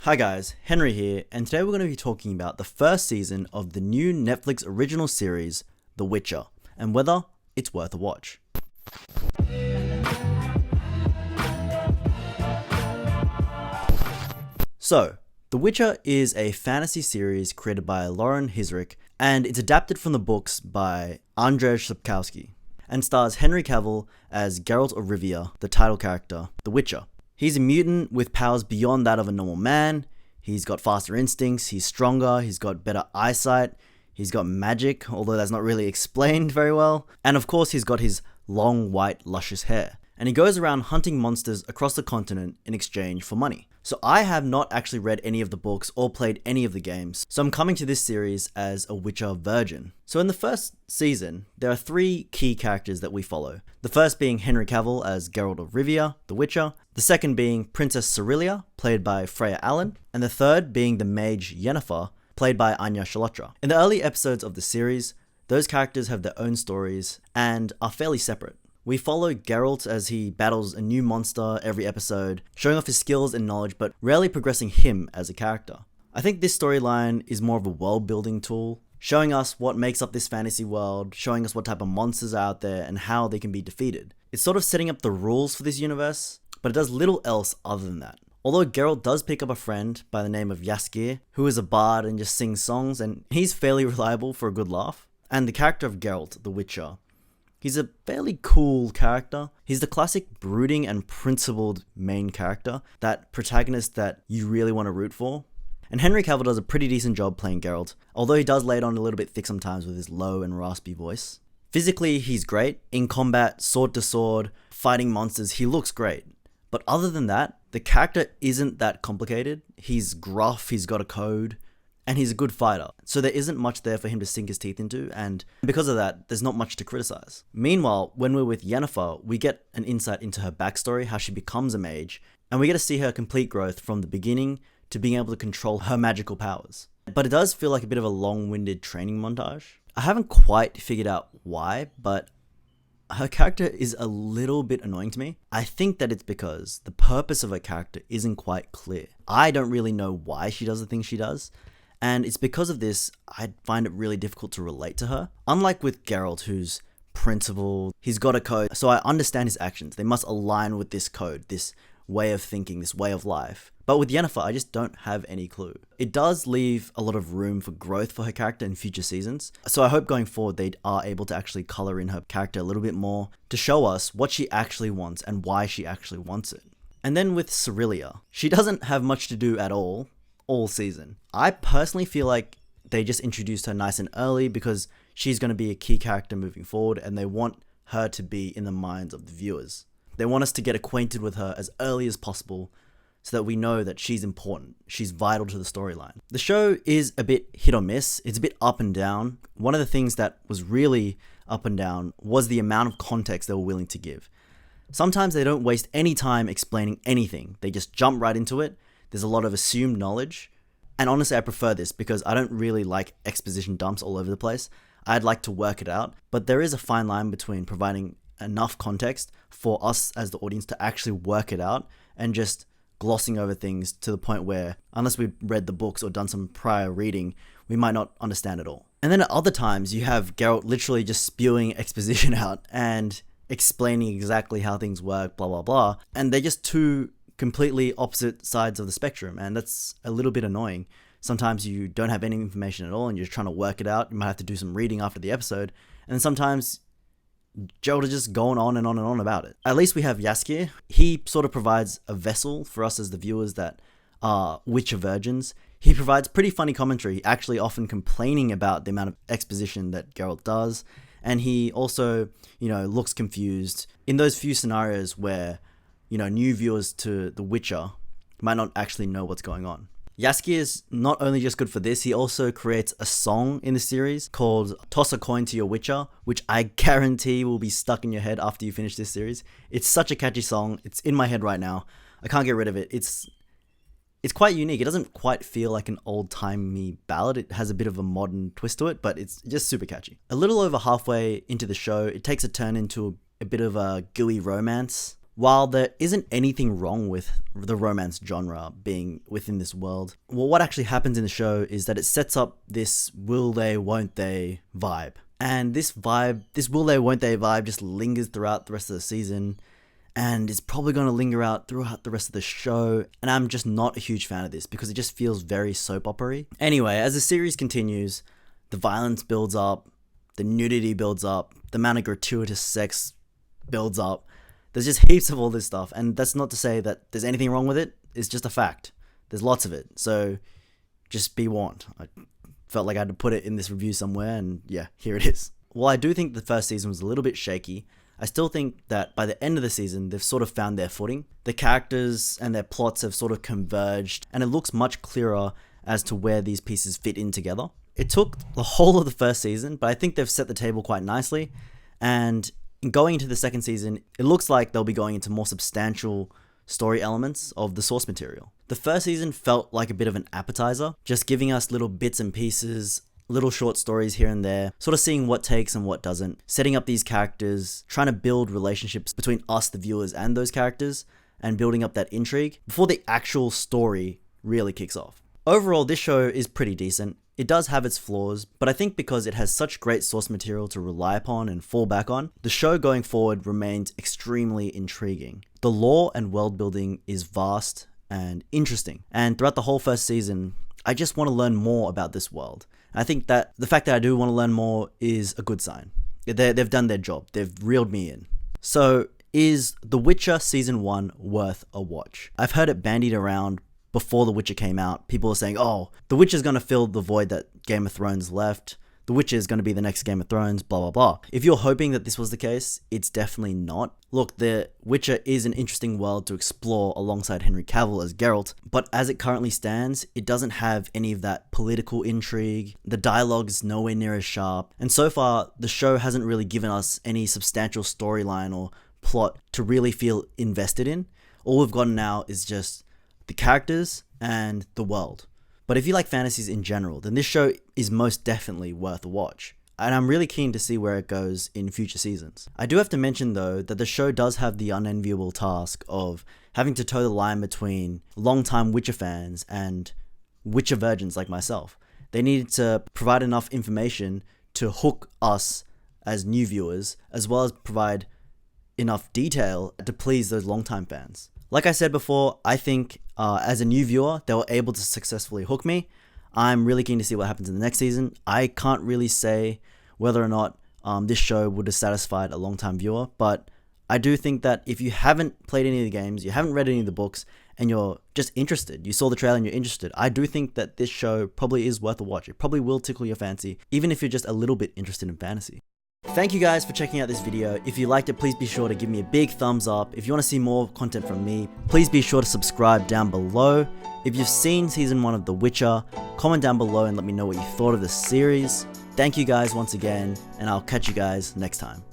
Hi guys, Henry here, and today we're going to be talking about the first season of the new Netflix original series, The Witcher, and whether it's worth a watch. So, The Witcher is a fantasy series created by Lauren Hissrich, and it's adapted from the books by Andrzej Sapkowski, and stars Henry Cavill as Geralt of Rivia, the title character, The Witcher. He's a mutant with powers beyond that of a normal man. He's got faster instincts, he's stronger, he's got better eyesight, he's got magic, although that's not really explained very well. And of course he's got his long, white, luscious hair. And he goes around hunting monsters across the continent in exchange for money. So I have not actually read any of the books or played any of the games, so I'm coming to this series as a Witcher virgin. So in the first season, there are three key characters that we follow. The first being Henry Cavill as Geralt of Rivia, the Witcher. The second being Princess Cirilia, played by Freya Allan. And the third being the mage Yennefer, played by Anya Chalotra. In the early episodes of the series, those characters have their own stories and are fairly separate. We follow Geralt as he battles a new monster every episode, showing off his skills and knowledge, but rarely progressing him as a character. I think this storyline is more of a world-building tool, showing us what makes up this fantasy world, showing us what type of monsters are out there, and how they can be defeated. It's sort of setting up the rules for this universe, but it does little else other than that. Although Geralt does pick up a friend by the name of Jaskier, who is a bard and just sings songs, and he's fairly reliable for a good laugh. And the character of Geralt, the Witcher, he's a fairly cool character. He's the classic brooding and principled main character, that protagonist that you really want to root for. And Henry Cavill does a pretty decent job playing Geralt, although he does lay it on a little bit thick sometimes with his low and raspy voice. Physically, he's great. In combat, sword to sword, fighting monsters, he looks great. But other than that, the character isn't that complicated. He's gruff, he's got a code, and he's a good fighter. So there isn't much there for him to sink his teeth into, and because of that, there's not much to criticize. Meanwhile, when we're with Yennefer, we get an insight into her backstory, how she becomes a mage, and we get to see her complete growth from the beginning to being able to control her magical powers. But it does feel like a bit of a long-winded training montage. I haven't quite figured out why, but her character is a little bit annoying to me. I think that it's because the purpose of her character isn't quite clear. I don't really know why she does the things she does, and it's because of this, I find it really difficult to relate to her. Unlike with Geralt, who's principled, he's got a code, so I understand his actions. They must align with this code, this way of thinking, this way of life. But with Yennefer, I just don't have any clue. It does leave a lot of room for growth for her character in future seasons, so I hope going forward they are able to actually colour in her character a little bit more to show us what she actually wants and why she actually wants it. And then with Cirilia, she doesn't have much to do at all season. I personally feel like they just introduced her nice and early because she's going to be a key character moving forward, and they want her to be in the minds of the viewers. They want us to get acquainted with her as early as possible so that we know that she's important, she's vital to the storyline. The show is a bit hit or miss, it's a bit up and down. One of the things that was really up and down was the amount of context they were willing to give. Sometimes they don't waste any time explaining anything, they just jump right into it. There's a lot of assumed knowledge, and honestly I prefer this because I don't really like exposition dumps all over the place. I'd like to work it out, but there is a fine line between providing enough context for us as the audience to actually work it out and just glossing over things to the point where, unless we've read the books or done some prior reading, we might not understand it all. And then at other times, you have Geralt literally just spewing exposition out and explaining exactly how things work, blah, blah, blah. And they're just two completely opposite sides of the spectrum, and that's a little bit annoying. Sometimes you don't have any information at all, and you're just trying to work it out. You might have to do some reading after the episode, and then sometimes Geralt is just going on and on and on about it. At least we have Jaskier. He sort of provides a vessel for us as the viewers that are Witcher virgins. He provides pretty funny commentary, actually often complaining about the amount of exposition that Geralt does. And he also, looks confused in those few scenarios where, new viewers to The Witcher might not actually know what's going on. Jaskier is not only just good for this, he also creates a song in the series called Toss a Coin to Your Witcher, which I guarantee will be stuck in your head after you finish this series. It's such a catchy song. It's in my head right now. I can't get rid of it. It's quite unique. It doesn't quite feel like an old-timey ballad. It has a bit of a modern twist to it, but it's just super catchy. A little over halfway into the show, it takes a turn into a bit of a gooey romance. While there isn't anything wrong with the romance genre being within this world, well, what actually happens in the show is that it sets up this will they, won't they vibe. And this will they, won't they vibe just lingers throughout the rest of the season, and it's probably going to linger out throughout the rest of the show, and I'm just not a huge fan of this because it just feels very soap opera-y. Anyway, as the series continues, the violence builds up, the nudity builds up, the amount of gratuitous sex builds up. There's just heaps of all this stuff, and that's not to say that there's anything wrong with it, it's just a fact. There's lots of it, so just be warned. I felt like I had to put it in this review somewhere, and yeah, here it is. While I do think the first season was a little bit shaky, I still think that by the end of the season, they've sort of found their footing. The characters and their plots have sort of converged, and it looks much clearer as to where these pieces fit in together. It took the whole of the first season, but I think they've set the table quite nicely, and going into the second season, it looks like they'll be going into more substantial story elements of the source material. The first season felt like a bit of an appetizer, just giving us little bits and pieces, little short stories here and there, sort of seeing what takes and what doesn't, setting up these characters, trying to build relationships between us, the viewers, and those characters, and building up that intrigue before the actual story really kicks off. Overall, this show is pretty decent. It does have its flaws, but I think because it has such great source material to rely upon and fall back on, the show going forward remains extremely intriguing. The lore and world building is vast and interesting, and throughout the whole first season, I just want to learn more about this world. I think that the fact that I do want to learn more is a good sign. They've done their job. They've reeled me in. So, is The Witcher Season 1 worth a watch? I've heard it bandied around before The Witcher came out. People were saying, oh, The Witcher's going to fill the void that Game of Thrones left. The Witcher is going to be the next Game of Thrones, blah, blah, blah. If you're hoping that this was the case, it's definitely not. Look, The Witcher is an interesting world to explore alongside Henry Cavill as Geralt, but as it currently stands, it doesn't have any of that political intrigue. The dialogue's nowhere near as sharp, and so far, the show hasn't really given us any substantial storyline or plot to really feel invested in. All we've gotten now is just the characters and the world. But if you like fantasies in general, then this show is most definitely worth a watch. And I'm really keen to see where it goes in future seasons. I do have to mention though that the show does have the unenviable task of having to toe the line between longtime Witcher fans and Witcher virgins like myself. They needed to provide enough information to hook us as new viewers, as well as provide enough detail to please those longtime fans. Like I said before, I think as a new viewer, they were able to successfully hook me. I'm really keen to see what happens in the next season. I can't really say whether or not this show would have satisfied a long-time viewer, but I do think that if you haven't played any of the games, you haven't read any of the books, and you're just interested, you saw the trailer and you're interested, I do think that this show probably is worth a watch. It probably will tickle your fancy, even if you're just a little bit interested in fantasy. Thank you guys for checking out this video. If you liked it, please be sure to give me a big thumbs up. If you want to see more content from me, please be sure to subscribe down below. If you've seen season 1 of The Witcher, comment down below and let me know what you thought of the series. Thank you guys once again, and I'll catch you guys next time.